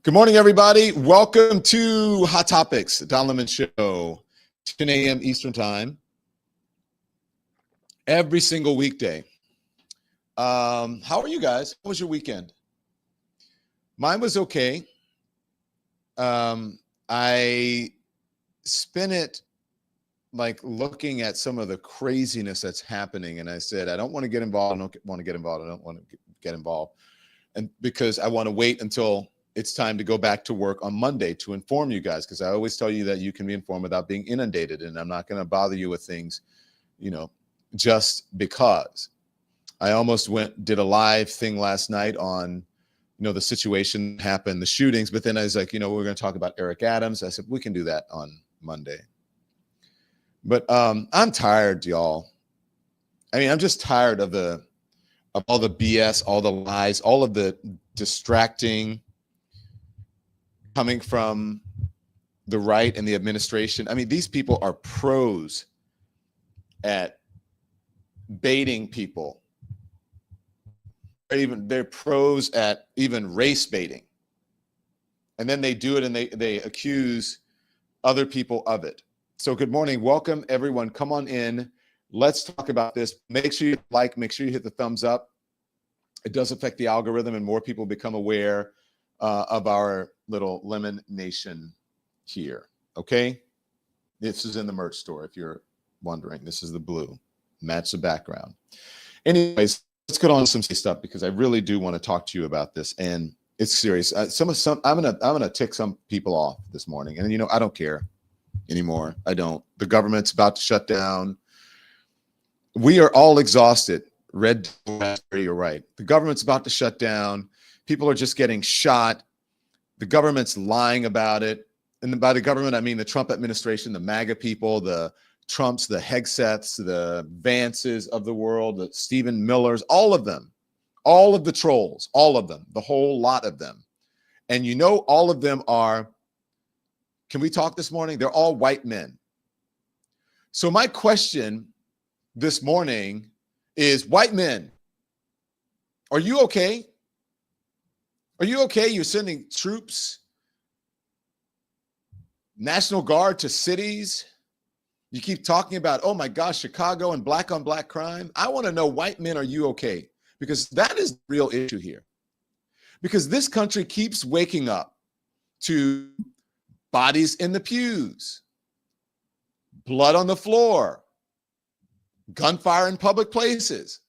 Good morning, everybody. Welcome to Hot Topics, the Don Lemon Show, 10 a.m. Eastern Time, every single weekday. How are you guys? How was your weekend? Mine was okay. I spent it like looking at some of the craziness that's happening, and I said, I don't want to get involved. I don't want to get involved. I don't want to get involved, and because I want to wait until it's time to go back to work on Monday to inform you guys, because I always tell you that you can be informed without being inundated, and I'm not going to bother you with things, just because. I almost did a live thing last night on, the situation that happened, the shootings, but then I was like, we're going to talk about Eric Adams. I said, we can do that on Monday. But I'm tired, y'all. I mean, I'm just tired of all the BS, all the lies, all of the distracting coming from the right and the administration. I mean, these people are pros at baiting people. They're pros at even race baiting. And then they do it and they accuse other people of it. So good morning. Welcome, everyone. Come on in. Let's talk about this. Make sure you like, make sure you hit the thumbs up. It does affect the algorithm and more people become aware of our little Lemon Nation here. Okay. This is in the merch store. If you're wondering, this is the blue, match the background. Anyways, let's get on to some stuff because I really do want to talk to you about this. And it's serious. I'm going to tick some people off this morning. And, I don't care anymore. I don't. The government's about to shut down. We are all exhausted. Red, you're right. The government's about to shut down. People are just getting shot. The government's lying about it. And by the government, I mean the Trump administration, the MAGA people, the Trumps, the Hegseths, the Vances of the world, the Stephen Millers, all of them, all of the trolls, all of them, the whole lot of them. And all of them are, can we talk this morning? They're all white men. So my question this morning is, white men, are you okay? Are you okay? You're sending troops, National Guard to cities. You keep talking about, oh my gosh, Chicago and black on black crime. I want to know, white men, are you okay? Because that is the real issue here. Because this country keeps waking up to bodies in the pews, blood on the floor, gunfire in public places.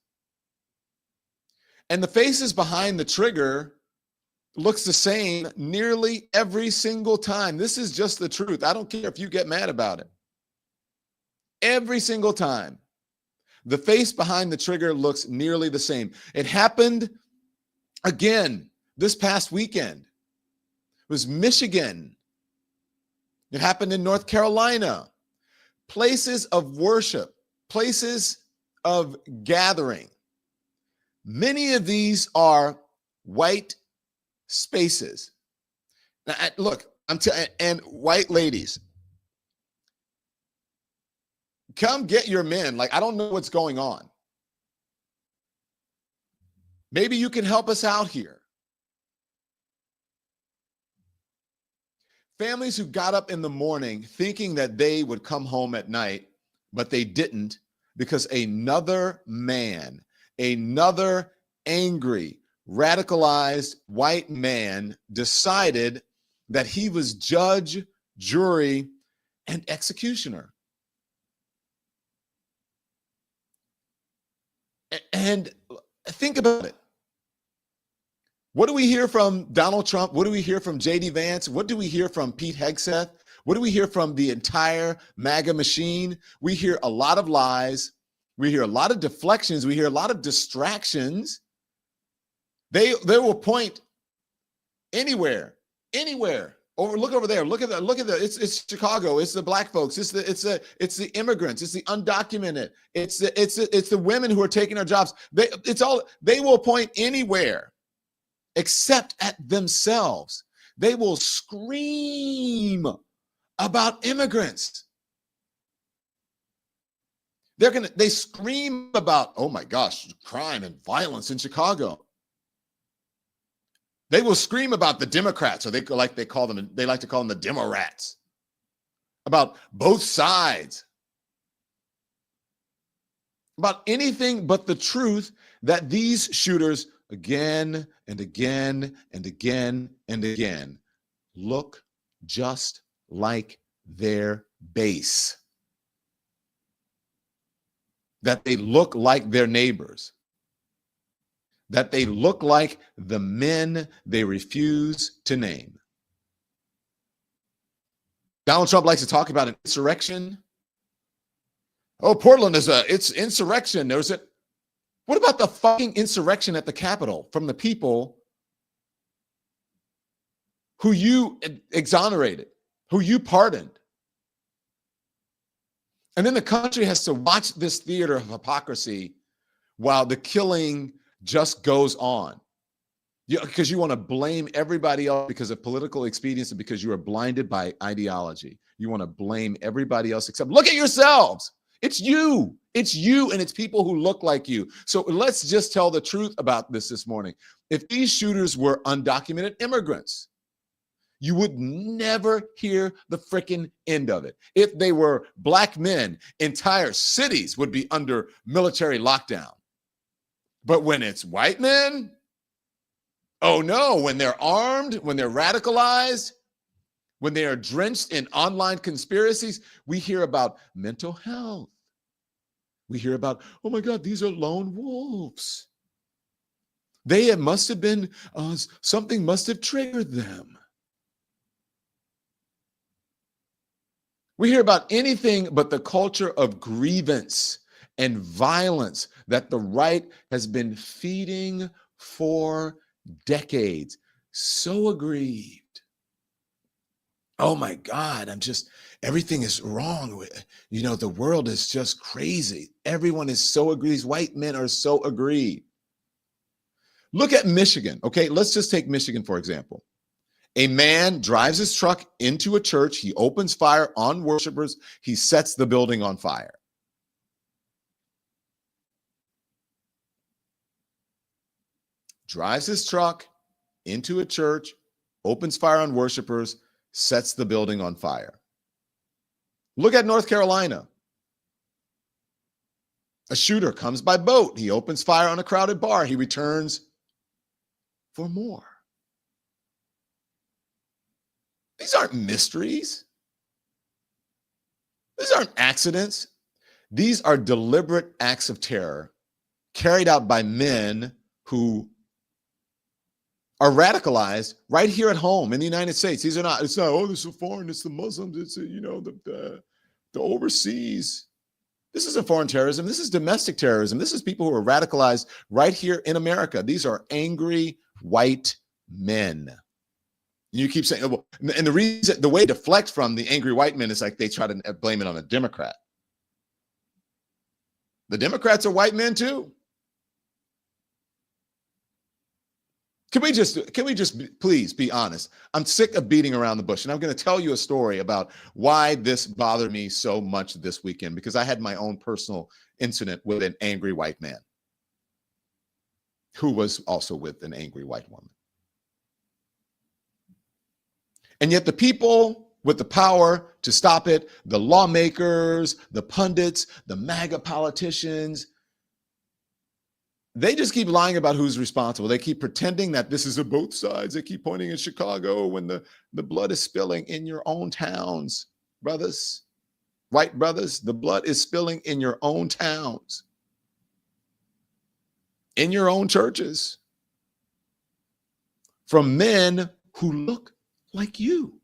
And the faces behind the trigger looks the same nearly every single time. This is just the truth. I don't care if you get mad about it. Every single time, the face behind the trigger looks nearly the same. It happened again this past weekend. It was Michigan. It happened in North Carolina. Places of worship, places of gathering. Many of these are white spaces. Now, look, and white ladies, come get your men. Like, I don't know what's going on. Maybe you can help us out here. Families who got up in the morning thinking that they would come home at night, but they didn't because another man, another angry, radicalized white man decided that he was judge, jury, and executioner. And think about it. What do we hear from Donald Trump? What do we hear from J.D. Vance? What do we hear from Pete Hegseth? What do we hear from the entire MAGA machine? We hear a lot of lies. We hear a lot of deflections. We hear a lot of distractions. They will point anywhere. Or look over there. Look at that. It's Chicago. It's the black folks. It's the immigrants. It's the undocumented. It's the women who are taking our jobs. They will point anywhere except at themselves. They will scream about immigrants. They scream about, oh my gosh, crime and violence in Chicago. They will scream about the Democrats, or they like to call them the Demorats, about both sides, about anything but the truth that these shooters again and again and again and again look just like their base, that they look like their neighbors, that they look like the men they refuse to name. Donald Trump likes to talk about an insurrection. Oh, Portland it's insurrection. What about the fucking insurrection at the Capitol from the people who you exonerated, who you pardoned? And then the country has to watch this theater of hypocrisy while the killing just goes on. Because you want to blame everybody else because of political expedience and because you are blinded by ideology. You want to blame everybody else except look at yourselves. It's you, and it's people who look like you. So let's just tell the truth about this morning. If these shooters were undocumented immigrants, you would never hear the freaking end of it. If they were black men, entire cities would be under military lockdown. But when it's white men, oh no, when they're armed, when they're radicalized, when they are drenched in online conspiracies, we hear about mental health. We hear about, oh my God, these are lone wolves. It must have been, something must have triggered them. We hear about anything but the culture of grievance and violence that the right has been feeding for decades. So aggrieved. Oh my God, everything is wrong. The world is just crazy. Everyone is so aggrieved. White men are so aggrieved. Look at Michigan. Okay, let's just take Michigan, for example. A man drives his truck into a church. He opens fire on worshipers. He sets the building on fire. Drives his truck into a church, opens fire on worshipers, sets the building on fire. Look at North Carolina. A shooter comes by boat. He opens fire on a crowded bar. He returns for more. These aren't mysteries. These aren't accidents. These are deliberate acts of terror carried out by men who are radicalized right here at home in the United States. It's not, oh, this is foreign, it's the Muslims, it's, the overseas. This isn't foreign terrorism. This is domestic terrorism. This is people who are radicalized right here in America. These are angry white men. You keep saying, well, and the way to deflect from the angry white men is like they try to blame it on a Democrat. The Democrats are white men too. Can we just please be honest? I'm sick of beating around the bush, and I'm going to tell you a story about why this bothered me so much this weekend, because I had my own personal incident with an angry white man who was also with an angry white woman. And yet the people with the power to stop it, the lawmakers, the pundits, the MAGA politicians, they just keep lying about who's responsible. They keep pretending that this is both sides. They keep pointing in Chicago when the blood is spilling in your own towns, brothers, white brothers. The blood is spilling in your own towns, in your own churches, from men who look like you,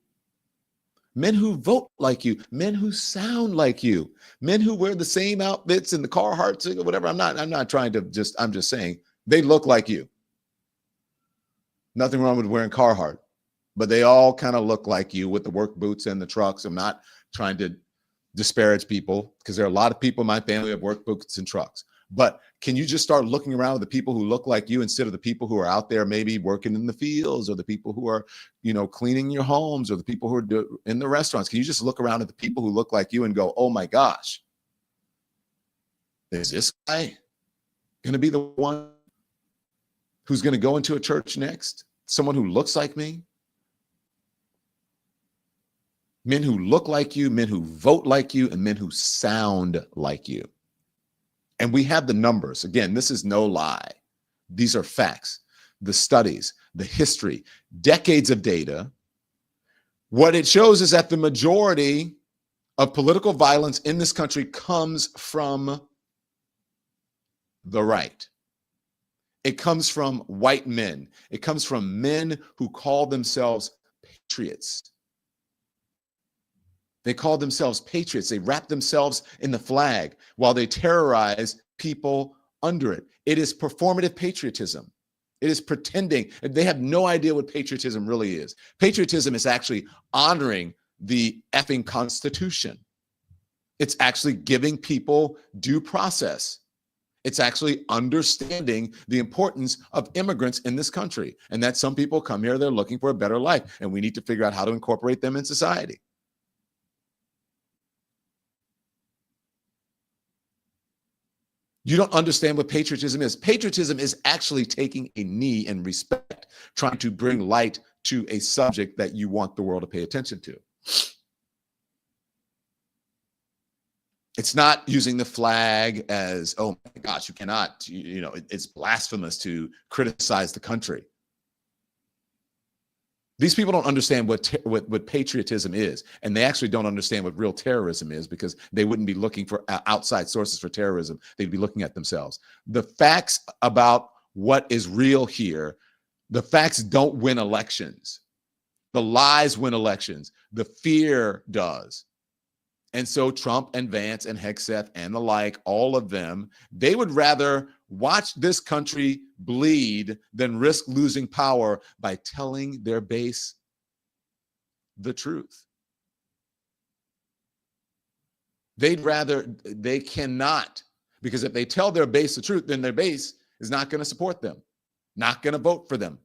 men who vote like you, men who sound like you, men who wear the same outfits and the Carhartts or whatever. I'm not trying to I'm just saying they look like you. Nothing wrong with wearing Carhartt, but they all kind of look like you with the work boots and the trucks. I'm not trying to disparage people because there are a lot of people in my family who have work boots and trucks. But can you just start looking around at the people who look like you instead of the people who are out there maybe working in the fields, or the people who are, cleaning your homes, or the people who are in the restaurants? Can you just look around at the people who look like you and go, oh my gosh, is this guy going to be the one who's going to go into a church next someone who looks like me, men who look like you, men who vote like you, and men who sound like you. And we have the numbers. Again, this is no lie. These are facts, the studies, the history, decades of data. What it shows is that the majority of political violence in this country comes from the right. It comes from white men. It comes from men who call themselves patriots. They call themselves patriots. They wrap themselves in the flag while they terrorize people under it. It is performative patriotism. It is pretending. They have no idea what patriotism really is. Patriotism is actually honoring the effing Constitution. It's actually giving people due process. It's actually understanding the importance of immigrants in this country, and that some people come here, they're looking for a better life, and we need to figure out how to incorporate them in society. You don't understand what patriotism is. Patriotism is actually taking a knee in respect, trying to bring light to a subject that you want the world to pay attention to. It's not using the flag as, oh my gosh, you cannot, it's blasphemous to criticize the country. These people don't understand what patriotism is, and they actually don't understand what real terrorism is, because they wouldn't be looking for outside sources for terrorism. They'd be looking at themselves. The facts about what is real here, the facts don't win elections. The lies win elections. The fear does. And so Trump and Vance and Hegseth and the like, all of them, they would rather watch this country bleed than risk losing power by telling their base the truth. They cannot, because if they tell their base the truth, then their base is not going to support them, not going to vote for them.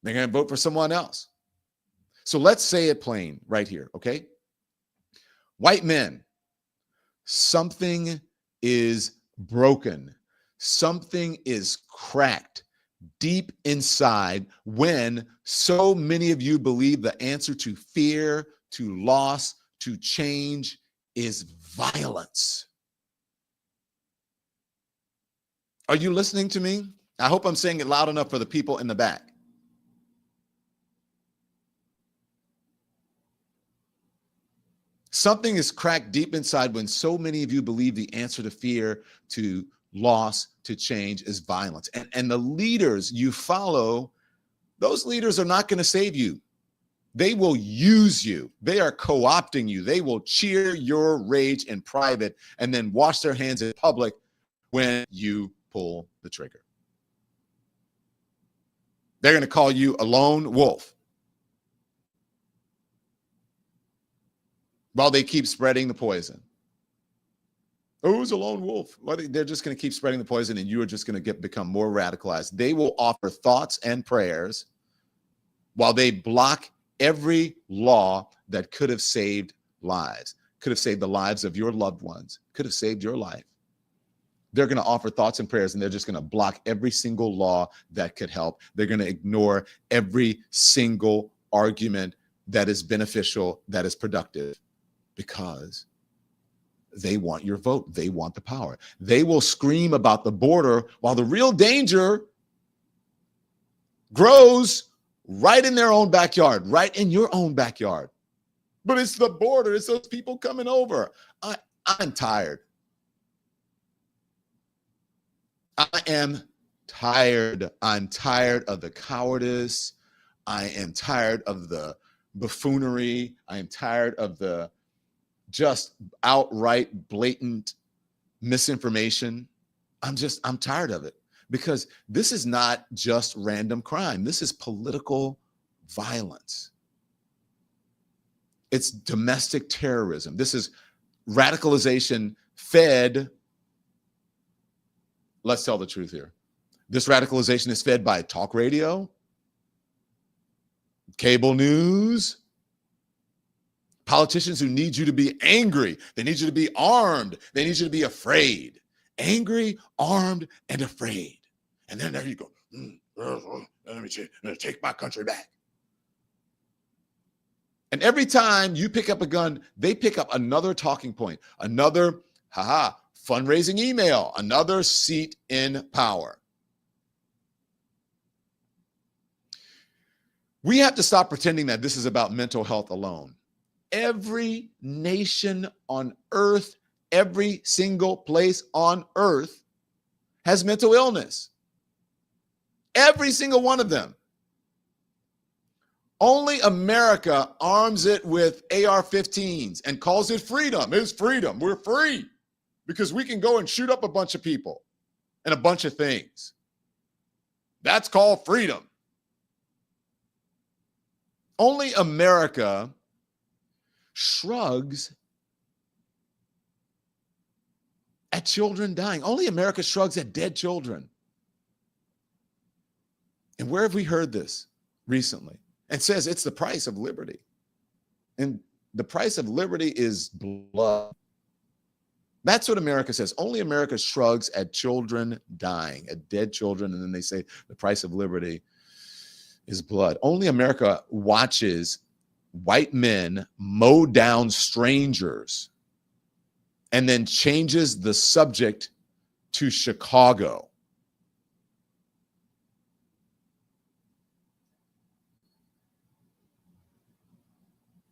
They're going to vote for someone else. So let's say it plain right here, okay? White men, something is broken. Something is cracked deep inside when so many of you believe the answer to fear, to loss, to change is violence. Are you listening to me? I hope I'm saying it loud enough for the people in the back. Something is cracked deep inside when so many of you believe the answer to fear, to loss, to change is violence. And the leaders you follow, those leaders are not going to save you. They will use you. They are co-opting you. They will cheer your rage in private and then wash their hands in public when you pull the trigger. They're going to call you a lone wolf while they keep spreading the poison. Oh, who's a lone wolf? Well, they're just going to keep spreading the poison, and you are just going to become more radicalized. They will offer thoughts and prayers while they block every law that could have saved lives, could have saved the lives of your loved ones, could have saved your life. They're going to offer thoughts and prayers, and they're just going to block every single law that could help. They're going to ignore every single argument that is beneficial, that is productive, because they want your vote. They want the power. They will scream about the border while the real danger grows right in their own backyard, right in your own backyard. But it's the border. It's those people coming over. I'm tired. I am tired. I'm tired of the cowardice. I am tired of the buffoonery. I am tired of the just outright blatant misinformation. I'm tired of it, because this is not just random crime. This is political violence. It's domestic terrorism. This is radicalization fed. Let's tell the truth here. This radicalization is fed by talk radio, cable news, politicians who need you to be angry. They need you to be armed. They need you to be afraid. Angry, armed, and afraid. And then there you go. Let me take my country back. And every time you pick up a gun, they pick up another talking point, another fundraising email, another seat in power. We have to stop pretending that this is about mental health alone. Every nation on earth, every single place on earth has mental illness. Every single one of them. Only America arms it with AR-15s and calls it freedom. It's freedom. We're free because we can go and shoot up a bunch of people and a bunch of things. That's called freedom. Only America shrugs at children dying. Only America shrugs at dead children. And where have we heard this recently? And says it's the price of liberty. And the price of liberty is blood. That's what America says. Only America shrugs at children dying, at dead children, and then they say the price of liberty is blood. Only America watches white men mow down strangers and then changes the subject to Chicago.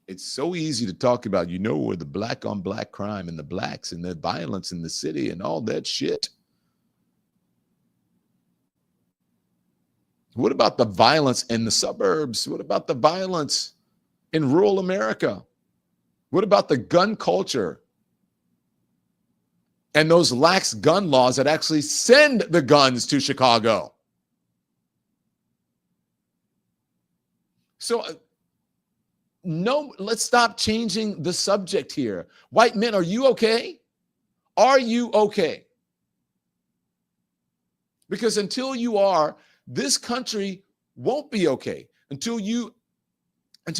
It's so easy to talk about, where the black on black crime and the blacks and the violence in the city and all that shit. What about the violence in the suburbs? What about the violence in rural America? What about the gun culture and those lax gun laws that actually send the guns to Chicago? So, no, let's stop changing the subject here. White men, are you okay? Are you okay? Because until you are, this country won't be okay. Until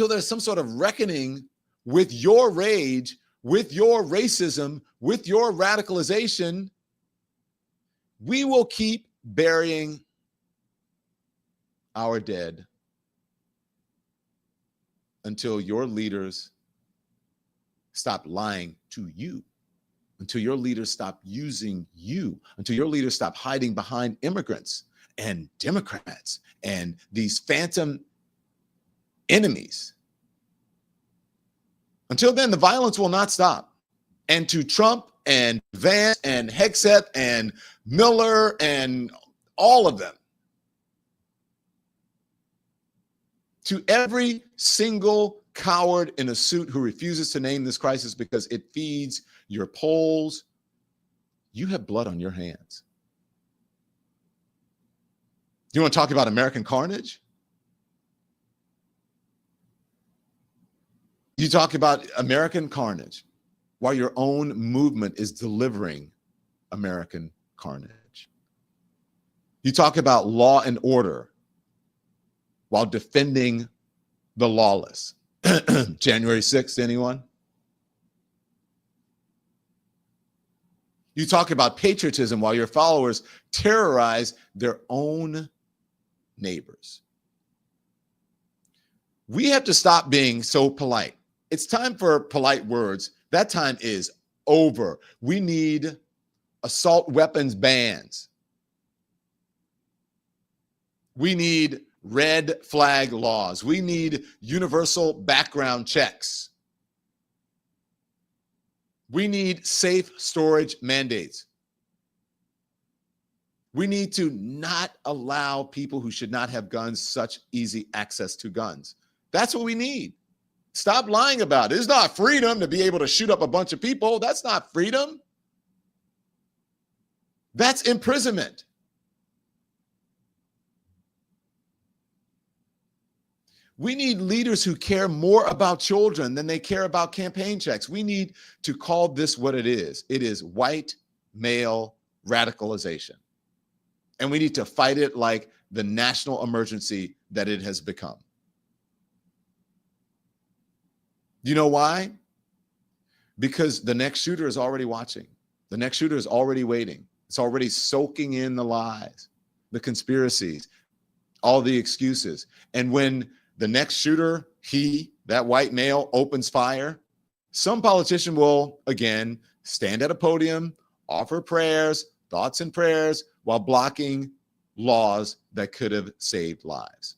there's some sort of reckoning with your rage, with your racism, with your radicalization, we will keep burying our dead until your leaders stop lying to you, until your leaders stop using you, until your leaders stop hiding behind immigrants and Democrats and these phantom enemies. Until then, the violence will not stop. And to Trump and Vance and Hegseth and Miller and all of them, to every single coward in a suit who refuses to name this crisis because it feeds your polls, you have blood on your hands. You want to talk about American carnage? You talk about American carnage while your own movement is delivering American carnage. You talk about law and order while defending the lawless. January 6th, anyone? You talk about patriotism while your followers terrorize their own neighbors. We have to stop being so polite. It's time for polite words. That time is over. We need assault weapons bans. We need red flag laws. We need universal background checks. We need safe storage mandates. We need to not allow people who should not have guns such easy access to guns. That's what we need. Stop lying about it. It's not freedom to be able to shoot up a bunch of people. That's not freedom. That's imprisonment. We need leaders who care more about children than they care about campaign checks. We need to call this what it is. It is white male radicalization. And we need to fight it like the national emergency that it has become. You know why? Because the next shooter is already watching. The next shooter is already waiting. It's already soaking in the lies, the conspiracies, all the excuses. And when the next shooter, that white male, opens fire, some politician will, again, stand at a podium, offer prayers, thoughts and prayers, while blocking laws that could have saved lives.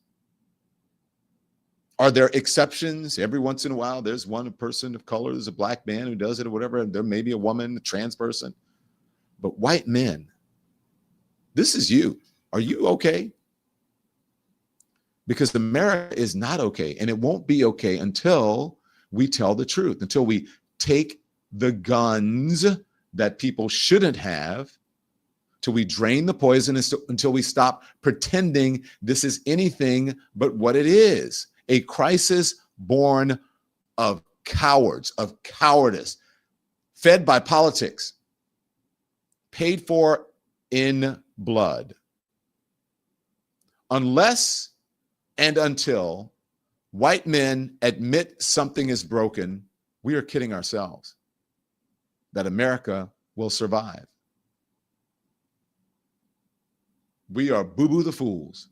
Are there exceptions? Every once in a while, there's one person of color, there's a black man who does it or whatever, and there may be a woman, a trans person. But white men, this is you. Are you okay? Because America is not okay, and it won't be okay until we tell the truth, until we take the guns that people shouldn't have, till we drain the poison, until we stop pretending this is anything but what it is, a crisis born of cowards, of cowardice, fed by politics, paid for in blood. Unless and until white men admit something is broken, we are kidding ourselves that America will survive. We are boo-boo the fools.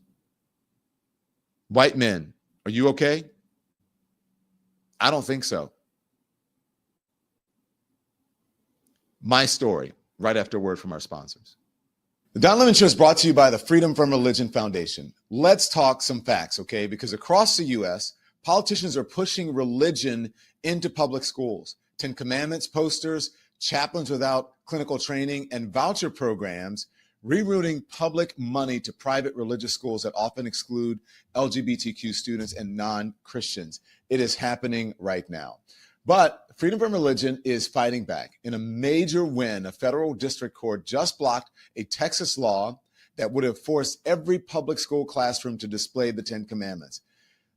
White men, are you okay? I don't think so. My story, right after a word from our sponsors. The Don Lemon Show is brought to you by the Freedom from Religion Foundation. Let's talk some facts, okay? Because across the U.S., politicians are pushing religion into public schools. 10 Commandments posters, chaplains without clinical training, and voucher programs, rerouting public money to private religious schools that often exclude LGBTQ students and non-Christians. It is happening right now. But Freedom from Religion is fighting back. In a major win, a federal district court just blocked a Texas law that would have forced every public school classroom to display the 10 Commandments.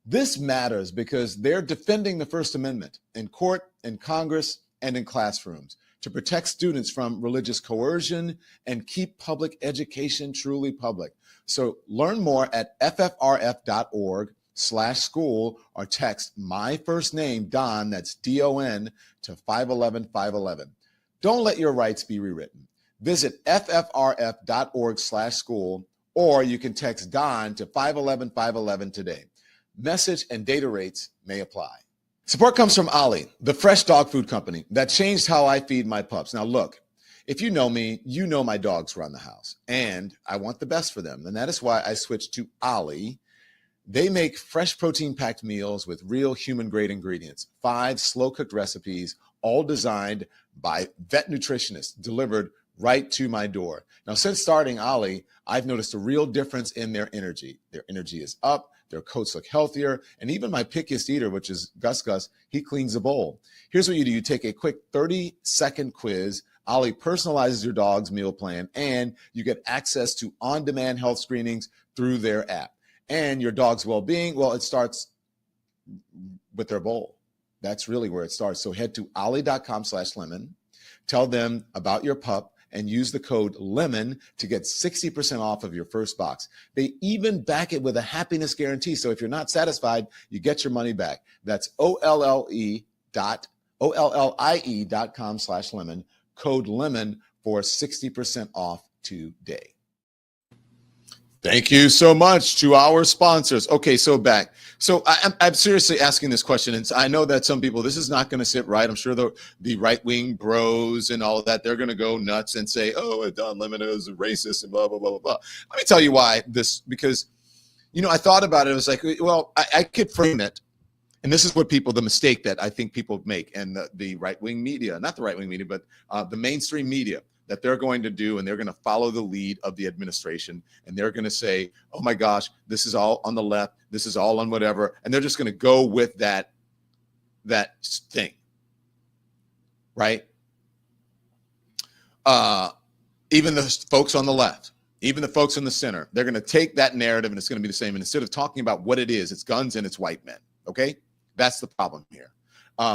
This matters because they're defending the First Amendment in court, in Congress, and in classrooms to protect students from religious coercion and keep public education truly public. So learn more at ffrf.org/school or text my first name, Don, that's D-O-N, to 511-511. Don't let your rights be rewritten. Visit ffrf.org/school, or you can text Don to 511-511 today. Message and data rates may apply. Support comes from Ollie, the fresh dog food company that changed how I feed my pups. Now look, if you know me, you know my dogs run the house, and I want the best for them. And that is why I switched to Ollie. They make fresh protein-packed meals with real human-grade ingredients, 5 slow-cooked recipes, all designed by vet nutritionists, delivered right to my door. Now, since starting Ollie, I've noticed a real difference in their energy. Their energy is up, their coats look healthier, and even my pickiest eater, which is Gus, he cleans the bowl. Here's what you do. You take a quick 30-second quiz. Ollie personalizes your dog's meal plan, and you get access to on-demand health screenings through their app. And your dog's well-being, well, it starts with their bowl. That's really where it starts. So head to ollie.com/lemon, tell them about your pup, and use the code LEMON to get 60% off of your first box. They even back it with a happiness guarantee. So if you're not satisfied, you get your money back. That's ollie.com/lemon, code LEMON for 60% off today. Thank you so much to our sponsors. Okay, so back. So I'm seriously asking this question, and I know that some people, this is not going to sit right. I'm sure the right-wing bros and all of that, they're going to go nuts and say, oh, Don Lemon is racist and blah, blah, blah, blah, blah. Let me tell you why this, because, you know, I thought about it. I was like, well, I could frame it. And this is what the mistake that I think people make, and the right-wing media, not the right-wing media, but the mainstream media, that they're going to do, and they're going to follow the lead of the administration, and they're going to say, oh my gosh, this is all on the left, this is all on whatever, and they're just going to go with that thing, right? Even the folks on the left, even the folks in the center, they're going to take that narrative, and it's going to be the same. And instead of talking about what it is, it's guns and it's white men, okay? That's the problem here.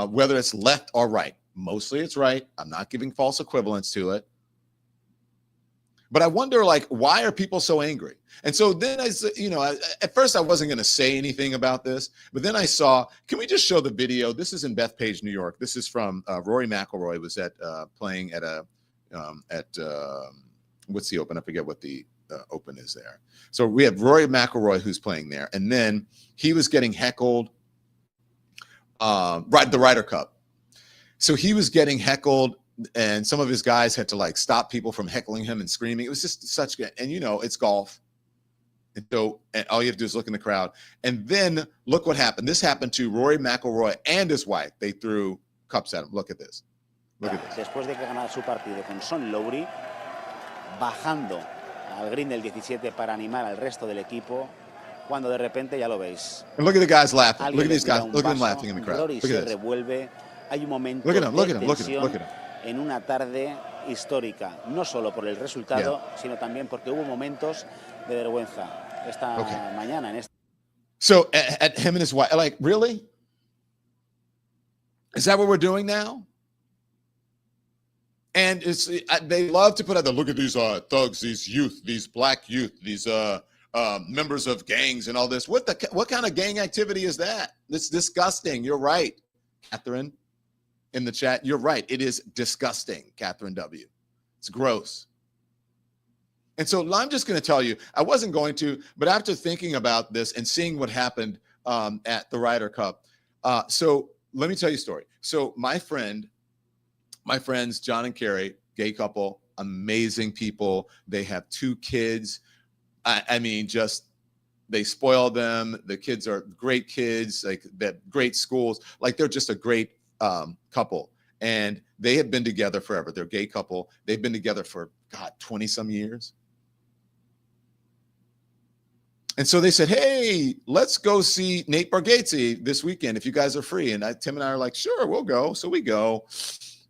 Whether it's left or right, mostly it's right. I'm not giving false equivalence to it. But I wonder, like, why are people so angry? And so then at first I wasn't going to say anything about this, but then I saw, can we just show the video? This is in Bethpage, New York. This is from Rory McIlroy was playing at what's the Open? I forget what the open is there. So we have Rory McIlroy who's playing there, and then he was getting heckled. The Ryder Cup. So he was getting heckled, and some of his guys had to like stop people from heckling him and screaming. It was just such good. And it's golf. And so and all you have to do is look in the crowd. And then look what happened. This happened to Rory McIlroy and his wife. They threw cups at him. Look at this. Look at this. Después de que ganara su partido con Sean Lowry, bajando al green del 17 para animar al resto del equipo, cuando de repente ya lo veis. And look at the guys laughing. Look at these guys. Look at them laughing in the crowd. Look at this. Revuelve. Hay un momento look at him. Look at him. de Look at him. Look at him. En una tarde histórica, no solo por el resultado, sino también porque hubo momentos de vergüenza esta mañana. So at him and his wife, like, really? Is that what we're doing now? And they love to put out the look at these thugs, these youth, these black youth, these members of gangs and all this. What kind of gang activity is that? It's disgusting. You're right, Catherine. In the chat, you're right. It is disgusting, Catherine W. It's gross. And so I'm just going to tell you, I wasn't going to, but after thinking about this and seeing what happened at the Ryder Cup, so let me tell you a story. So my friends, John and Carrie, gay couple, amazing people. They have 2 kids. I mean, just they spoil them. The kids are great kids, like that great schools. Like they're just a great couple, and they have been together forever. They're a gay couple. They've been together for 20 some years. And so they said, hey, let's go see Nate Bargatze this weekend if you guys are free. And Tim and I are like, sure, we'll go. So we go,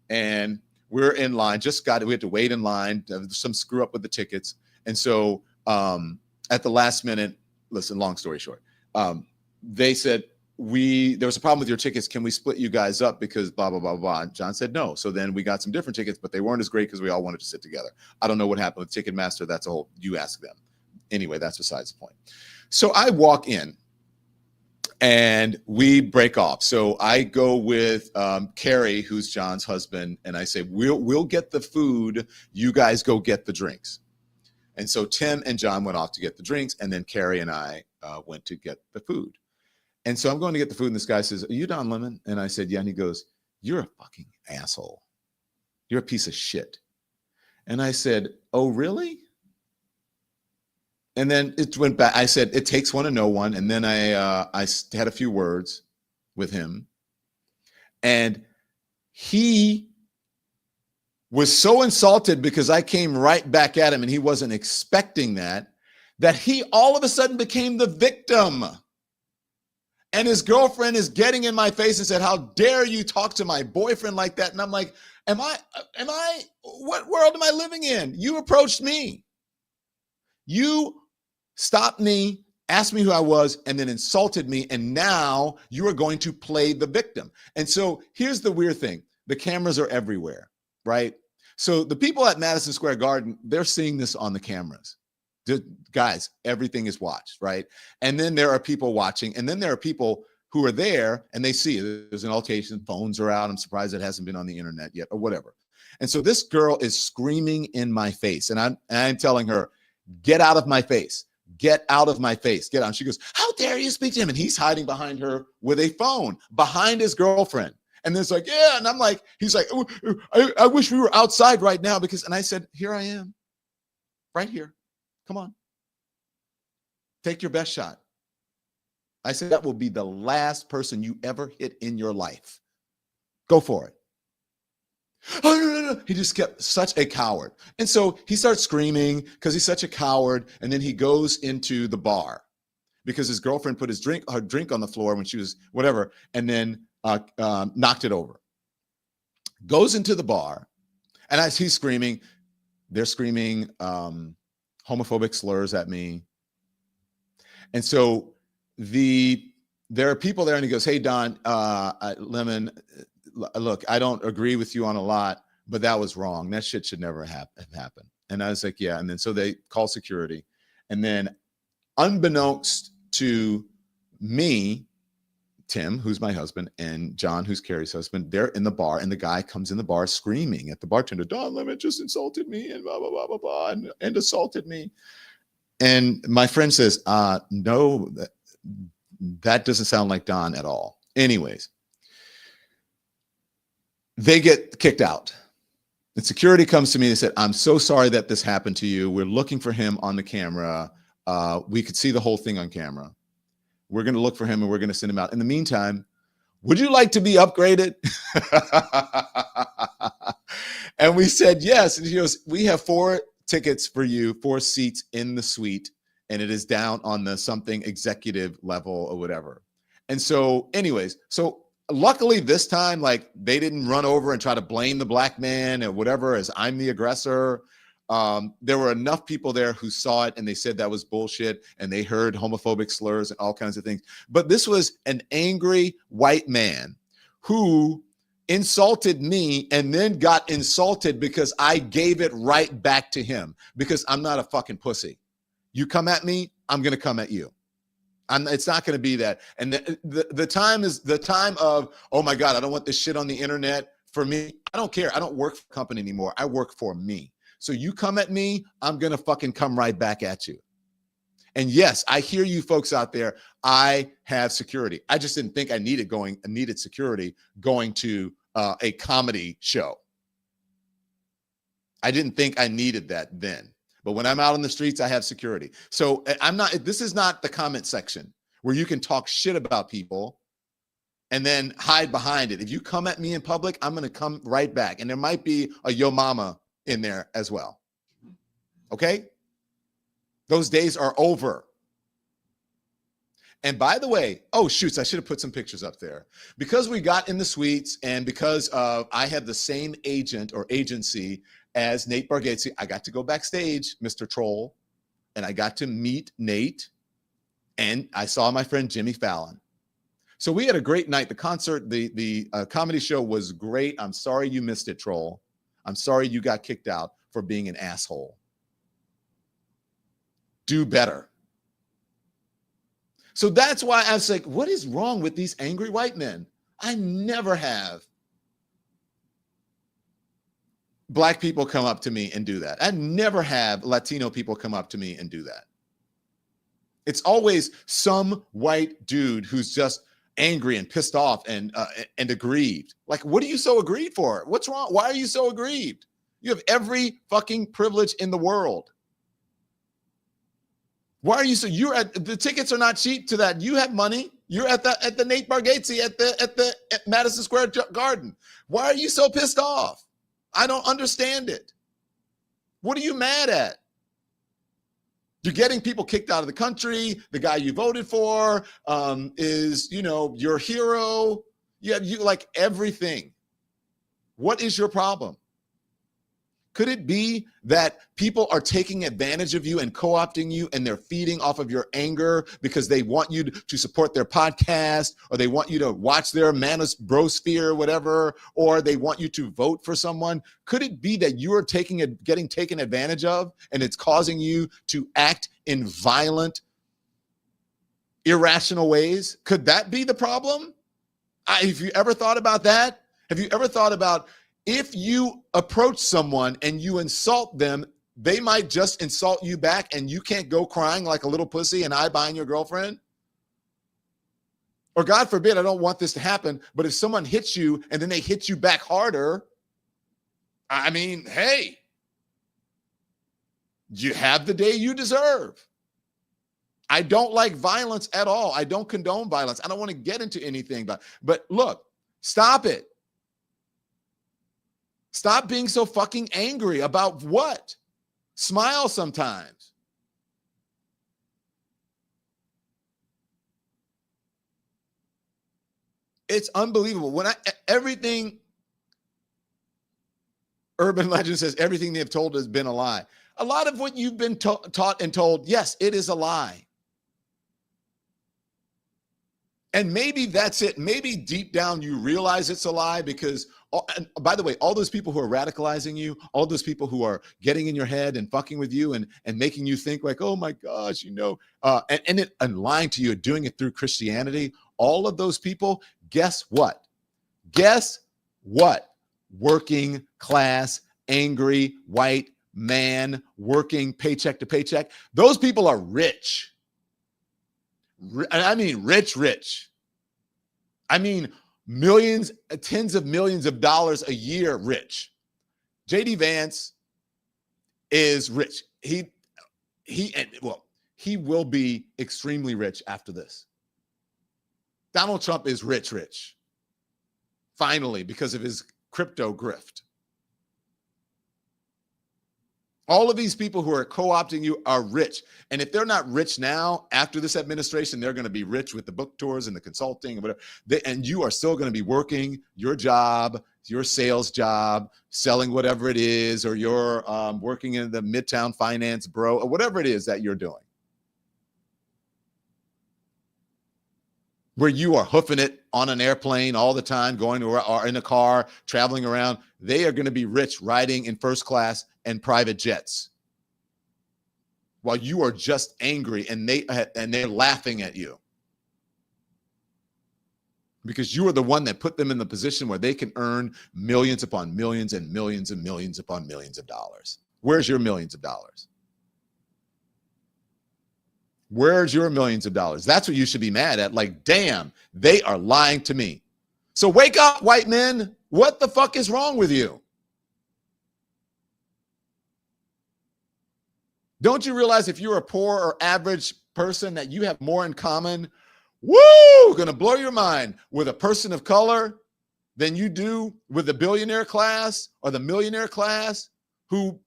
and we're in line. We had to wait in line. Some screw up with the tickets. And so at the last minute, listen, long story short, they said, there was a problem with your tickets. Can we split you guys up because blah, blah, blah, blah. And John said no. So then we got some different tickets, but they weren't as great because we all wanted to sit together. I don't know what happened with Ticketmaster. That's a whole, you ask them. Anyway, that's besides the point. So I walk in and we break off. So I go with Carrie, who's John's husband. And I say, we'll get the food. You guys go get the drinks. And so Tim and John went off to get the drinks. And then Carrie and I went to get the food. And so I'm going to get the food, and this guy says, are you Don Lemon? And I said, yeah. And he goes, you're a fucking asshole. You're a piece of shit. And I said, oh, really? And then it went back. I said, it takes one to know one. And then I had a few words with him. And he was so insulted because I came right back at him and he wasn't expecting that he all of a sudden became the victim. And his girlfriend is getting in my face and said, how dare you talk to my boyfriend like that? And I'm like, what world am I living in? You approached me. You stopped me, asked me who I was, and then insulted me. And now you are going to play the victim. And so here's the weird thing. The cameras are everywhere, right? So the people at Madison Square Garden, they're seeing this on the cameras. Guys, everything is watched, right? And then there are people watching, and then there are people who are there and they see there's an altercation, phones are out. I'm surprised it hasn't been on the internet yet or whatever. And so this girl is screaming in my face, and I'm telling her, get out of my face, get out of my face, get out. She goes, how dare you speak to him? And he's hiding behind her with a phone behind his girlfriend. And then it's like, yeah. And I'm like, he's like, oh, I wish we were outside right now and I said, here I am, right here. Come on. Take your best shot. I said, that will be the last person you ever hit in your life. Go for it. Oh, no. He just kept such a coward. And so he starts screaming because he's such a coward. And then he goes into the bar because his girlfriend put her drink on the floor when she was whatever, and then knocked it over. Goes into the bar. And as he's screaming, they're screaming, homophobic slurs at me. And so there are people there, and he goes, hey, Don, Lemon, look, I don't agree with you on a lot, but that was wrong. That shit should never happen. And I was like, yeah. And then so they call security. And then unbeknownst to me, Tim, who's my husband, and John, who's Carrie's husband, they're in the bar, and the guy comes in the bar screaming at the bartender, Don Lemon just insulted me and blah, blah, blah, blah, blah, and assaulted me. And my friend says, no, that doesn't sound like Don at all. Anyways, they get kicked out. And security comes to me and said, I'm so sorry that this happened to you. We're looking for him on the camera. We could see the whole thing on camera. We're going to look for him and we're going to send him out. In the meantime, would you like to be upgraded? And we said, yes. And he goes, we have 4 tickets for you, 4 seats in the suite. And it is down on the something executive level or whatever. And so anyways, so luckily this time, like they didn't run over and try to blame the black man or whatever as I'm the aggressor. There were enough people there who saw it and they said that was bullshit and they heard homophobic slurs and all kinds of things. But this was an angry white man who insulted me and then got insulted because I gave it right back to him because I'm not a fucking pussy. You come at me, I'm going to come at you. It's not going to be that. And the time is the time of, oh my God, I don't want this shit on the internet. For me, I don't care. I don't work for a company anymore. I work for me. So you come at me, I'm going to fucking come right back at you. And yes, I hear you folks out there. I have security. I just didn't think I needed security going to a comedy show. I didn't think I needed that then. But when I'm out on the streets, I have security. So this is not the comment section where you can talk shit about people and then hide behind it. If you come at me in public, I'm going to come right back. And there might be a yo mama in there as well. Okay? Those days are over. And by the way, oh, shoots, I should have put some pictures up there. Because we got in the suites and because I have the same agent or agency as Nate Bargatze, I got to go backstage, Mr. Troll, and I got to meet Nate, and I saw my friend Jimmy Fallon. So we had a great night. The concert, the comedy show was great. I'm sorry you missed it, Troll. I'm sorry you got kicked out for being an asshole. Do better. So that's why I was like, what is wrong with these angry white men? I never have Black people come up to me and do that. I never have Latino people come up to me and do that. It's always some white dude who's just angry and pissed off and aggrieved. Like, what are you so aggrieved for? What's wrong? Why are you so aggrieved? You have every fucking privilege in the world. Why are you so? The tickets are not cheap to that. You have money. You're at the Nate Bargatze at Madison Square Garden. Why are you so pissed off? I don't understand it. What are you mad at? You're getting people kicked out of the country. The guy you voted for is, your hero. You like everything. What is your problem? Could it be that people are taking advantage of you and co-opting you and they're feeding off of your anger because they want you to support their podcast or they want you to watch their Manos Brosphere, whatever, or they want you to vote for someone? Could it be that you are getting taken advantage of and it's causing you to act in violent, irrational ways? Could that be the problem? Have you ever thought about that? Have you ever thought about if you approach someone and you insult them, they might just insult you back and you can't go crying like a little pussy and eyeballing your girlfriend? Or God forbid, I don't want this to happen, but if someone hits you and then they hit you back harder, I mean, hey, you have the day you deserve. I don't like violence at all. I don't condone violence. I don't want to get into anything, but look, stop it. Stop being so fucking angry about what? Smile sometimes. It's unbelievable. Everything Urban Legend says, everything they've told has been a lie. A lot of what you've been taught and told, yes, it is a lie. And maybe that's it. Maybe deep down you realize it's a lie because, and by the way, all those people who are radicalizing you, all those people who are getting in your head and fucking with you and making you think like, oh my gosh, and lying to you, doing it through Christianity, all of those people, guess what? Guess what? Working class, angry, white man working paycheck to paycheck. Those people are rich. I mean, rich. I mean, millions, tens of millions of dollars a year rich. JD Vance is rich. He will be extremely rich after this. Donald Trump is rich. Finally, because of his crypto grift. All of these people who are co-opting you are rich. And if they're not rich now, after this administration, they're going to be rich with the book tours and the consulting and whatever. And you are still going to be working your job, your sales job, selling whatever it is, or you're working in the Midtown Finance Bro, or whatever it is that you're doing. Where you are hoofing it on an airplane all the time, going to or in a car, traveling around. They are going to be rich riding in first class and private jets, while you are just angry and they're laughing at you because you are the one that put them in the position where they can earn millions upon millions and millions and millions upon millions of dollars. Where's your millions of dollars? Where's your millions of dollars? That's what you should be mad at. Like, damn, they are lying to me. So wake up, white men. What the fuck is wrong with you? Don't you realize if you're a poor or average person that you have more in common, gonna blow your mind, with a person of color than you do with the billionaire class or the millionaire class who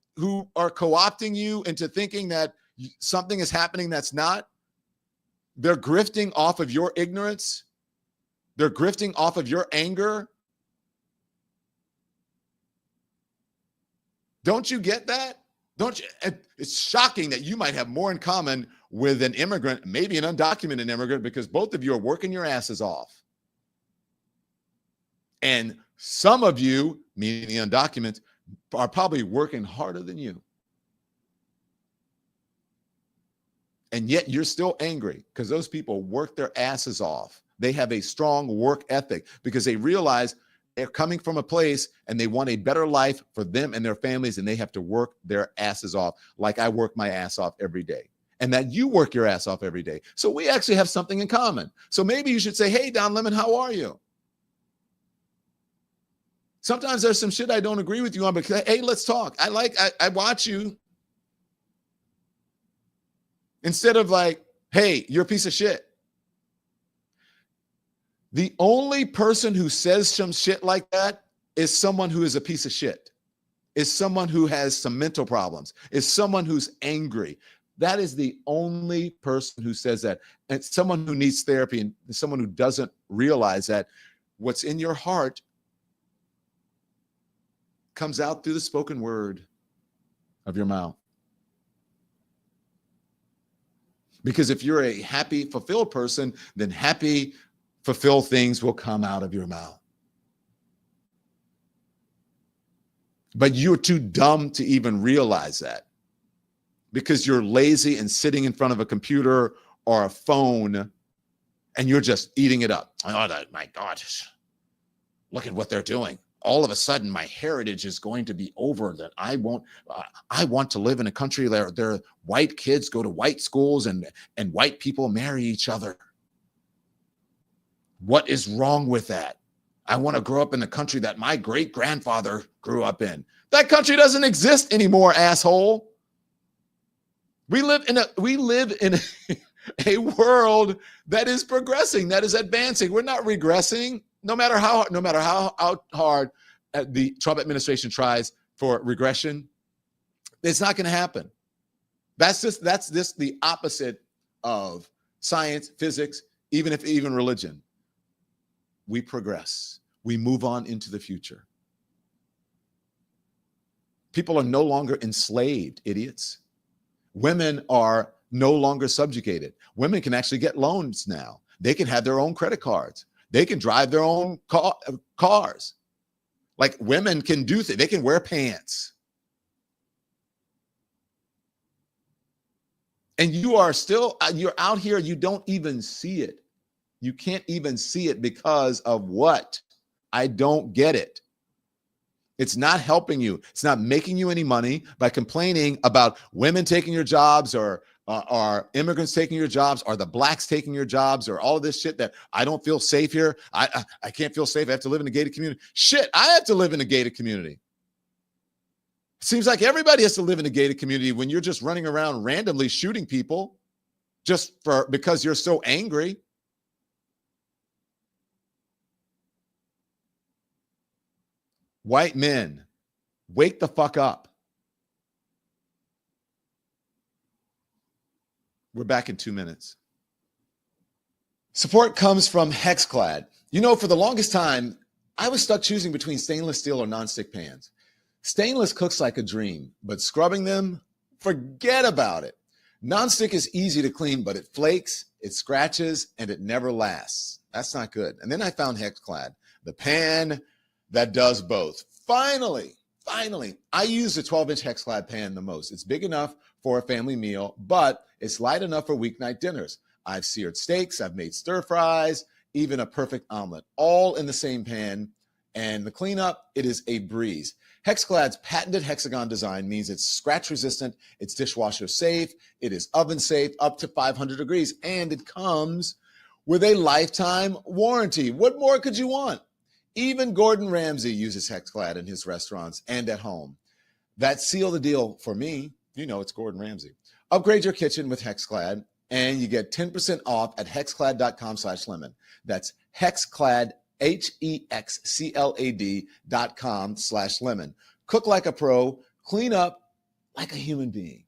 are co-opting you into thinking that something is happening that's not. They're grifting off of your ignorance. They're grifting off of your anger. Don't you get that? Don't you? It's shocking that you might have more in common with an immigrant, maybe an undocumented immigrant, because both of you are working your asses off. And some of you, meaning the undocumented, are probably working harder than you. And yet you're still angry because those people work their asses off. They have a strong work ethic because they realize they're coming from a place and they want a better life for them and their families, and they have to work their asses off like I work my ass off every day, and that you work your ass off every day. So we actually have something in common. So maybe you should say, hey, Don Lemon, how are you? Sometimes there's some shit I don't agree with you on, but hey, let's talk. I watch you. Instead of like, hey, you're a piece of shit. The only person who says some shit like that is someone who is a piece of shit, is someone who has some mental problems, is someone who's angry. That is the only person who says that. And someone who needs therapy, and someone who doesn't realize that what's in your heart comes out through the spoken word of your mouth. Because if you're a happy, fulfilled person, then happy, fulfilled things will come out of your mouth. But you're too dumb to even realize that because you're lazy and sitting in front of a computer or a phone and you're just eating it up. Oh, my God, look at what they're doing. All of a sudden, my heritage is going to be over. That I want to live in a country where their white kids go to white schools and white people marry each other. What is wrong with that? I want to grow up in the country that my great-grandfather grew up in. That country doesn't exist anymore, asshole. We live in a world that is progressing, that is advancing. We're not regressing. No matter how hard the Trump administration tries for regression, it's not going to happen. That's just the opposite of science, physics, even religion. We progress. We move on into the future. People are no longer enslaved, idiots. Women are no longer subjugated. Women can actually get loans now. They can have their own credit cards. They can drive their own cars. Like women can do things. They can wear pants. And you're out here, you don't even see it. You can't even see it because of what? I don't get it. It's not helping you. It's not making you any money by complaining about women taking your jobs, or are immigrants taking your jobs, or the blacks taking your jobs, or all of this shit that I don't feel safe here. I can't feel safe. I have to live in a gated community. Shit, I have to live in a gated community. It seems like everybody has to live in a gated community when you're just running around randomly shooting people because you're so angry. White men, wake the fuck up. We're back in 2 minutes. Support comes from Hexclad. You know, for the longest time, I was stuck choosing between stainless steel or nonstick pans. Stainless cooks like a dream, but scrubbing them, forget about it. Nonstick is easy to clean, but it flakes, it scratches, and it never lasts. That's not good. And then I found Hexclad, the pan that does both. Finally, I use the 12-inch Hexclad pan the most. It's big enough for a family meal, but it's light enough for weeknight dinners. I've seared steaks, I've made stir fries, even a perfect omelet, all in the same pan. And the cleanup, it is a breeze. Hexclad's patented hexagon design means it's scratch resistant, it's dishwasher safe, it is oven safe up to 500 degrees, and it comes with a lifetime warranty. What more could you want? Even Gordon Ramsay uses Hexclad in his restaurants and at home. That sealed the deal for me. You know it's Gordon Ramsay. Upgrade your kitchen with Hexclad, and you get 10% off at hexclad.com/lemon. That's Hexclad, HEXCLAD.com/lemon. Cook like a pro, clean up like a human being.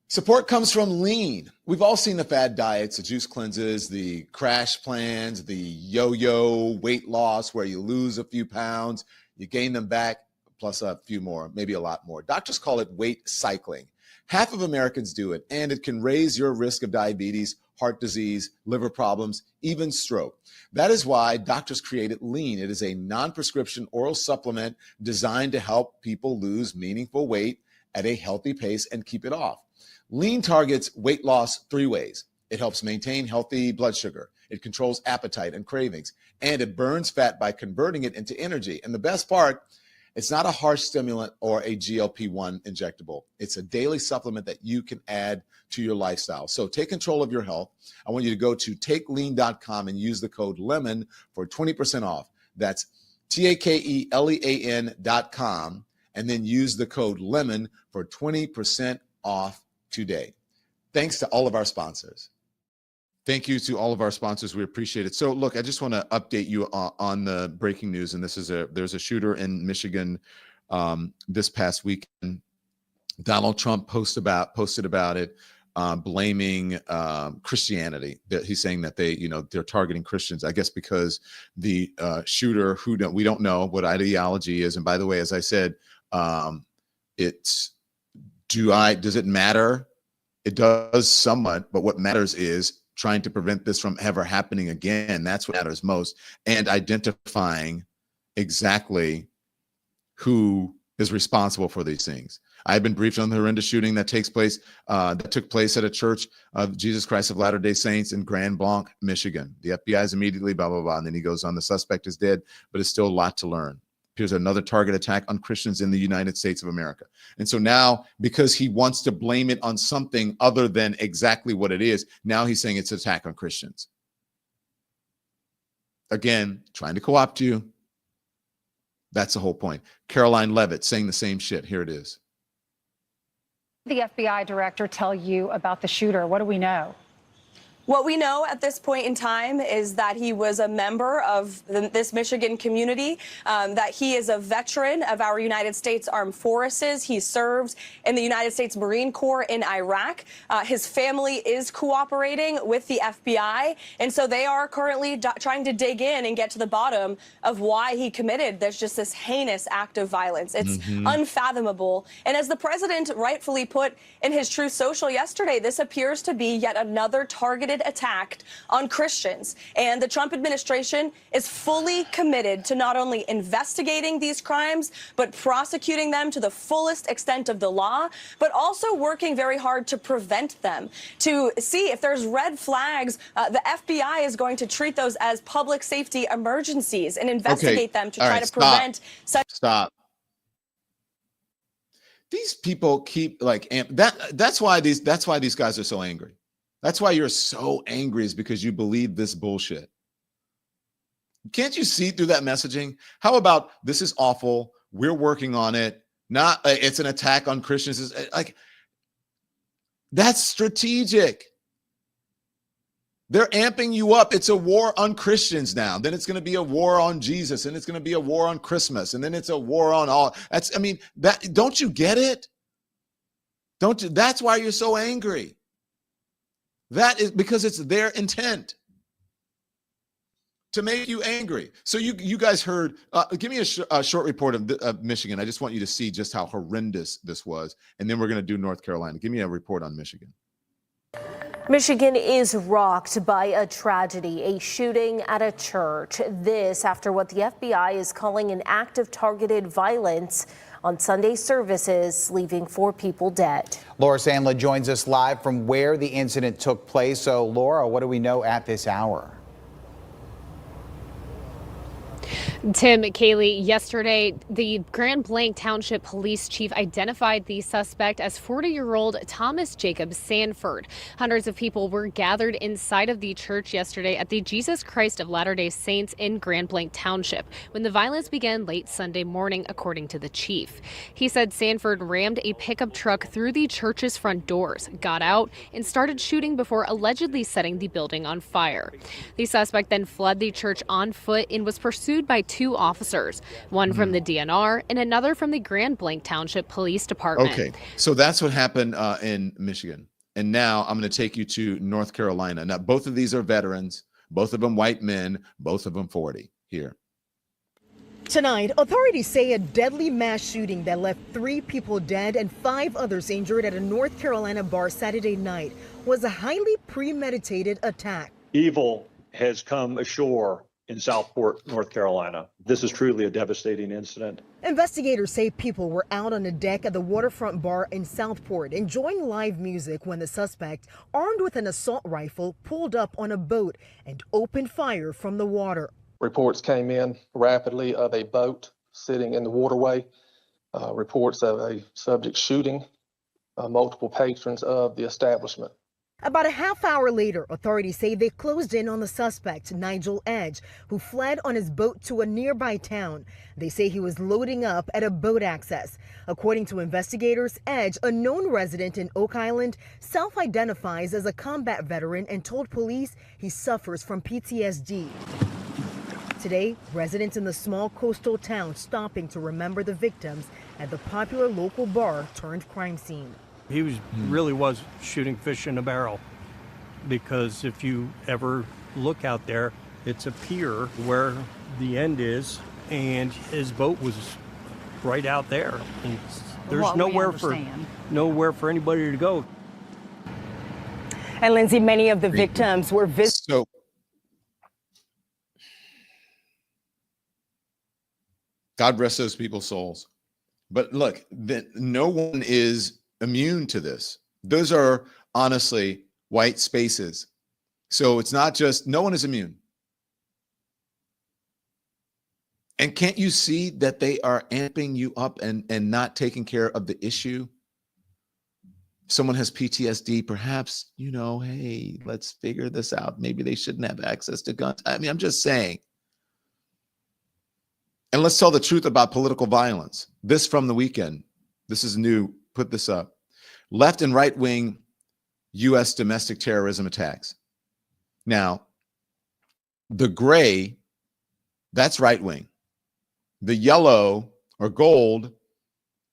Support comes from Lean. We've all seen the fad diets, the juice cleanses, the crash plans, the yo-yo weight loss where you lose a few pounds, you gain them back, plus a few more, maybe a lot more. Doctors call it weight cycling. Half of Americans do it, and it can raise your risk of diabetes, heart disease, liver problems, even stroke. That is why doctors created Lean. It is a non-prescription oral supplement designed to help people lose meaningful weight at a healthy pace and keep it off. Lean targets weight loss 3 ways. It helps maintain healthy blood sugar. It controls appetite and cravings, and it burns fat by converting it into energy. And the best part, it's not a harsh stimulant or a GLP-1 injectable. It's a daily supplement that you can add to your lifestyle. So take control of your health. I want you to go to takelean.com and use the code LEMON for 20% off. That's TAKELEAN.com, and then use the code LEMON for 20% off today. Thanks to all of our sponsors. Thank you to all of our sponsors. We appreciate it. So look, I just want to update you on the breaking news. And this is there's a shooter in Michigan this past weekend. Donald Trump posted about it, blaming Christianity. He's saying that they're targeting Christians, I guess, because the shooter, we don't know what ideology is. And by the way, as I said, does it matter? It does somewhat, but what matters is trying to prevent this from ever happening again. That's what matters most, and identifying exactly who is responsible for these things. I've been briefed on the horrendous shooting that took place at a church of Jesus Christ of Latter-day Saints in Grand Blanc, Michigan. The FBI is immediately blah, blah, blah. And then he goes on, the suspect is dead, but it's still a lot to learn. Here's another target attack on Christians in the United States of America. And so now, because he wants to blame it on something other than exactly what it is, now he's saying it's an attack on Christians. Again, trying to co-opt you. That's the whole point. Caroline Levitt saying the same shit. Here it is. The FBI director tell you about the shooter? What do we know? What we know at this point in time is that he was a member of this Michigan community, that he is a veteran of our United States Armed Forces. He served in the United States Marine Corps in Iraq. His family is cooperating with the FBI, and so they are currently trying to dig in and get to the bottom of why he committed this heinous act of violence. It's unfathomable. And as the president rightfully put in his Truth Social yesterday, this appears to be yet another targeted attack on Christians. And the Trump administration is fully committed to not only investigating these crimes, but prosecuting them to the fullest extent of the law, but also working very hard to prevent them, to see if there's red flags. The FBI is going to treat those as public safety emergencies and investigate them to try to prevent such. Stop. these people keep like that's why these guys are so angry. That's why you're so angry, is because you believe this bullshit. Can't you see through that messaging? How about this is awful, we're working on it, not it's an attack on Christians? It's like, that's strategic. They're amping you up. It's a war on Christians now. Then it's going to be a war on Jesus, and it's going to be a war on Christmas, and then it's a war on all. Don't you get it? That's why you're so angry. That is because it's their intent to make you angry. So you guys heard, give me a short report of Michigan. I just want you to see just how horrendous this was. And then we're going to do North Carolina. Give me a report on Michigan. Michigan is rocked by a tragedy, a shooting at a church. This after what the FBI is calling an act of targeted violence on Sunday services, leaving 4 people dead. Laura Sandlin joins us live from where the incident took place. So, Laura, what do we know at this hour? Tim, Kaylee, yesterday, the Grand Blanc Township Police Chief identified the suspect as 40-year-old Thomas Jacob Sanford. Hundreds of people were gathered inside of the church yesterday at the Jesus Christ of Latter-day Saints in Grand Blanc Township when the violence began late Sunday morning, according to the chief. He said Sanford rammed a pickup truck through the church's front doors, got out, and started shooting before allegedly setting the building on fire. The suspect then fled the church on foot and was pursued by 2 officers, one from the DNR and another from the Grand Blanc Township Police Department. Okay, so that's what happened in Michigan. And now I'm going to take you to North Carolina. Now, both of these are veterans, both of them white men, both of them 40 here. Tonight, authorities say a deadly mass shooting that left 3 people dead and 5 others injured at a North Carolina bar Saturday night was a highly premeditated attack. Evil has come ashore in Southport, North Carolina. This is truly a devastating incident. Investigators say people were out on the deck at the waterfront bar in Southport enjoying live music when the suspect, armed with an assault rifle, pulled up on a boat and opened fire from the water. Reports came in rapidly of a boat sitting in the waterway. Reports of a subject shooting multiple patrons of the establishment. About a half hour later, authorities say they closed in on the suspect, Nigel Edge, who fled on his boat to a nearby town. They say he was loading up at a boat access. According to investigators, Edge, a known resident in Oak Island, self-identifies as a combat veteran and told police he suffers from PTSD. Today, residents in the small coastal town stopping to remember the victims at the popular local bar turned crime scene. He really was shooting fish in a barrel, because if you ever look out there, it's a pier where the end is, and his boat was right out there. And there's nowhere for anybody to go. And Lindsay, many of the victims were So God rest those people's souls. But look, no one is immune to this. Those are honestly white spaces. So it's not just, no one is immune. And can't you see that they are amping you up and not taking care of the issue? Someone has PTSD, perhaps, hey, let's figure this out. Maybe they shouldn't have access to guns. I mean, I'm just saying. And let's tell the truth about political violence. This from the weekend. This is new. Put this up. Left and right wing U.S. domestic terrorism attacks. Now, the gray, that's right wing. The yellow or gold,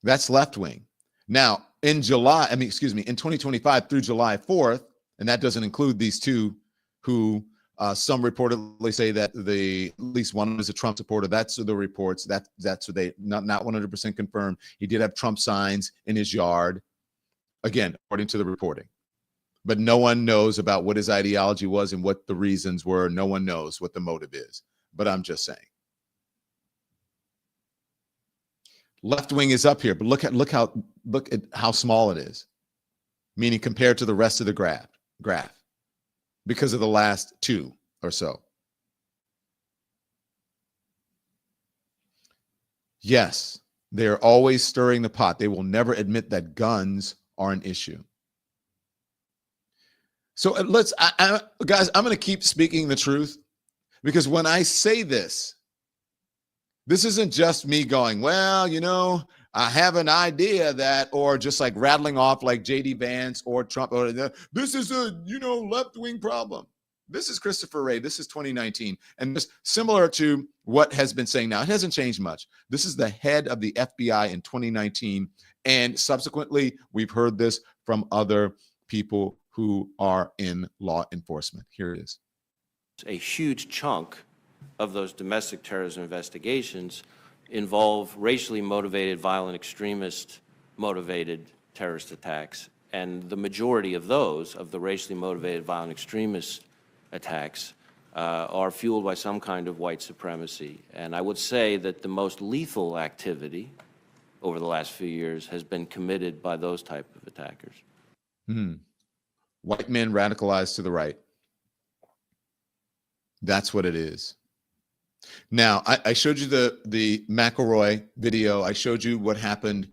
that's left wing. Now, in 2025 through July 4th, and that doesn't include these two who some reportedly say that at least one is a Trump supporter. That's the reports. That's what they not 100% confirmed. He did have Trump signs in his yard, again, according to the reporting. But no one knows about what his ideology was and what the reasons were. No one knows what the motive is. But I'm just saying. Left wing is up here, but look at how small it is, meaning compared to the rest of the graph, because of the last two or so. Yes, They're always stirring the pot. They will never admit that guns are an issue. So guys, I'm going to keep speaking the truth, because when I say this isn't just me going, well, I have an idea that, or just like rattling off like JD Vance or Trump, or this is a, left-wing problem. This is Christopher Wray. This is 2019. And this, similar to what has been saying now, it hasn't changed much. This is the head of the FBI in 2019. And subsequently, we've heard this from other people who are in law enforcement. Here it is. A huge chunk of those domestic terrorism investigations involve racially motivated, violent, extremist motivated terrorist attacks. And the majority of those, of the racially motivated, violent, extremist attacks, are fueled by some kind of white supremacy. And I would say that the most lethal activity over the last few years has been committed by those type of attackers. White men radicalized to the right. That's what it is. Now, I showed you the McElroy video. I showed you what happened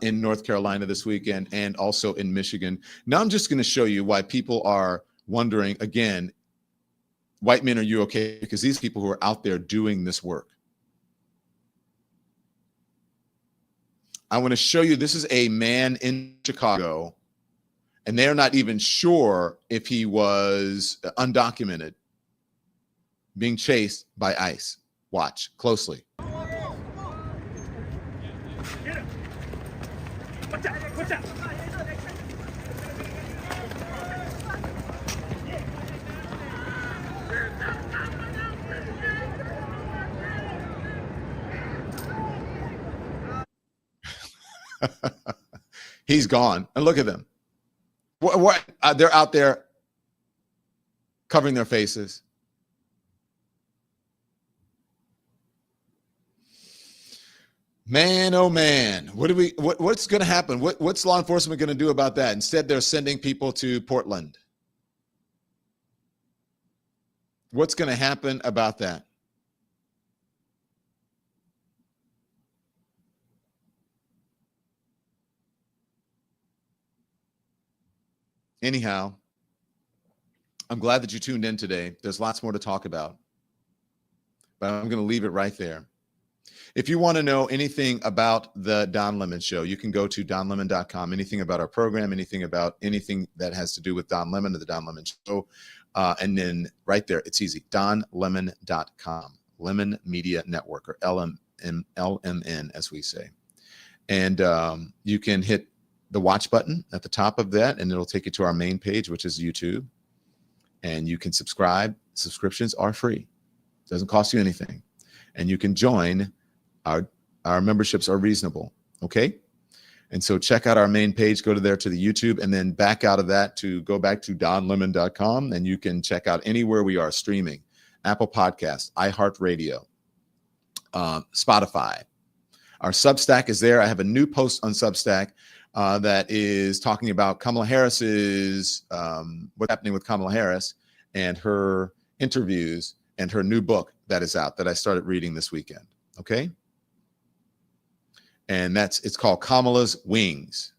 in North Carolina this weekend and also in Michigan. Now I'm just going to show you why people are wondering, again, white men, are you okay? Because these people who are out there doing this work. I want to show you, this is a man in Chicago, and they're not even sure if he was undocumented, being chased by ICE. Watch closely. He's gone. And look at them. They're out there covering their faces. Man, oh man, what's going to happen? What's law enforcement going to do about that? Instead, they're sending people to Portland. What's going to happen about that? Anyhow, I'm glad that you tuned in today. There's lots more to talk about, but I'm going to leave it right there. If you want to know anything about the Don Lemon Show, you can go to donlemon.com. Anything about our program, anything that has to do with Don Lemon or the Don Lemon Show. And then right there, it's easy, donlemon.com, Lemon Media Network, or LMN, as we say. And you can hit the watch button at the top of that, and it'll take you to our main page, which is YouTube. And you can subscribe. Subscriptions are free. Doesn't cost you anything. And you can join. Our memberships are reasonable, okay? And so check out our main page, go to there to the YouTube, and then back out of that to go back to donlemon.com, and you can check out anywhere we are streaming: Apple Podcasts, iHeart Radio, Spotify. Our Substack is there. I have a new post on Substack that is talking about Kamala Harris's, what's happening with Kamala Harris and her interviews and her new book that is out that I started reading this weekend, okay? And it's called Kamala's Wings.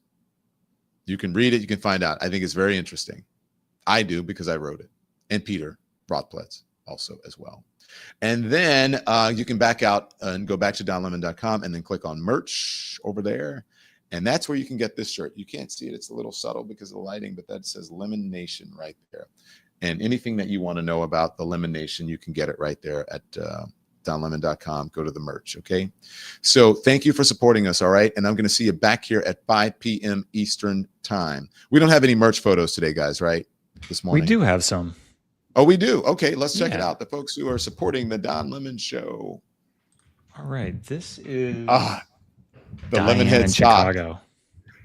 You can read it. You can find out. I think it's very interesting. I do, because I wrote it. And Peter Rothpletz also as well. And then you can back out and go back to donlemon.com and then click on merch over there. And that's where you can get this shirt. You can't see it. It's a little subtle because of the lighting, but that says Lemon Nation right there. And anything that you want to know about the Lemon Nation, you can get it right there at donlemon.com. Go to the merch, okay? So thank you for supporting us, all right? And I'm going to see you back here at 5 p.m. Eastern time. We don't have any merch photos today, guys, right? This morning. We do have some. Oh, we do? Okay, let's check it out. The folks who are supporting the Don Lemon Show. All right, this is the Diane Lemonhead in sock. Chicago.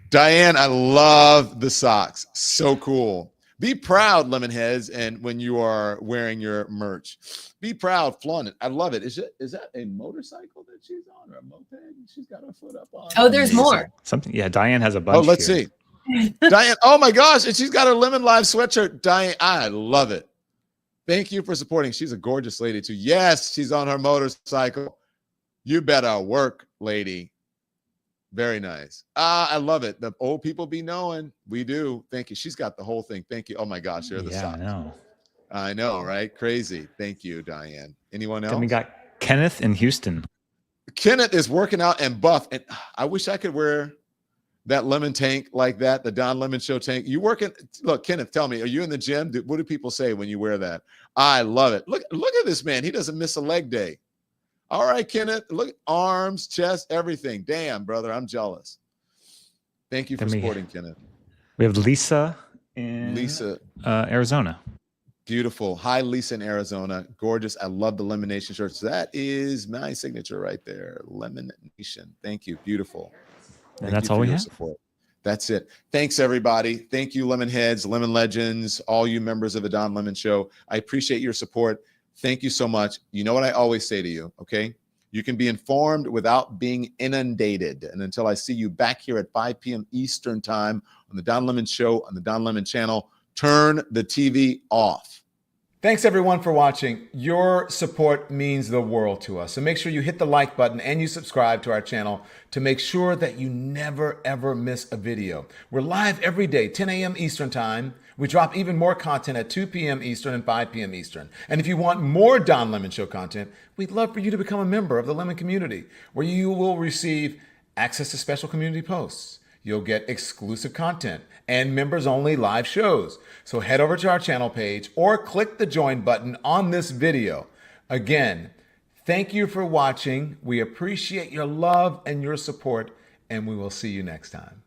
Diane, I love the socks. So cool. Be proud, Lemonheads, and when you are wearing your merch, be proud, flaunt it. I love it. Is that a motorcycle that she's on, or a moped? She's got her foot up on. Oh, there's more. Something. Yeah, Diane has a bunch. Oh, let's here. see. Diane, oh my gosh, and she's got her Lemon Live sweatshirt. Diane, I love it. Thank you for supporting. She's a gorgeous lady too. Yes, she's on her motorcycle. You better work, lady. Very nice. I love it. The old people be knowing. We do. Thank you. She's got the whole thing. Thank you. Oh my gosh, they're the Yeah, I socks. know. I know, right? Crazy. Thank you, Diane. Anyone else? Then we got Kenneth in Houston. Kenneth is working out and buff, and I wish I could wear that lemon tank like that, the Don Lemon Show tank. You working? Look, Kenneth, tell me, are you in the gym? What do people say when you wear that? I love it. Look at this man. He doesn't miss a leg day. All right, Kenneth. Look, arms, chest, everything. Damn, brother, I'm jealous. Thank you for supporting Kenneth. We have Lisa in Arizona. Beautiful. Hi, Lisa in Arizona. Gorgeous. I love the Lemon Nation shirts. That is my signature right there. Lemon Nation. Thank you. Beautiful. And that's all we have. Support. That's it. Thanks, everybody. Thank you, Lemon Heads, Lemon Legends, all you members of the Don Lemon Show. I appreciate your support. Thank you so much. You know what I always say to you, okay? You can be informed without being inundated. And until I see you back here at 5 p.m. Eastern time on the Don Lemon Show on the Don Lemon channel, turn the TV off. Thanks, everyone, for watching. Your support means the world to us. So make sure you hit the like button and you subscribe to our channel to make sure that you never, ever miss a video. We're live every day, 10 a.m. Eastern time. We drop even more content at 2 p.m. Eastern and 5 p.m. Eastern. And if you want more Don Lemon Show content, we'd love for you to become a member of the Lemon community, where you will receive access to special community posts. You'll get exclusive content and members-only live shows. So head over to our channel page or click the join button on this video. Again, thank you for watching. We appreciate your love and your support, and we will see you next time.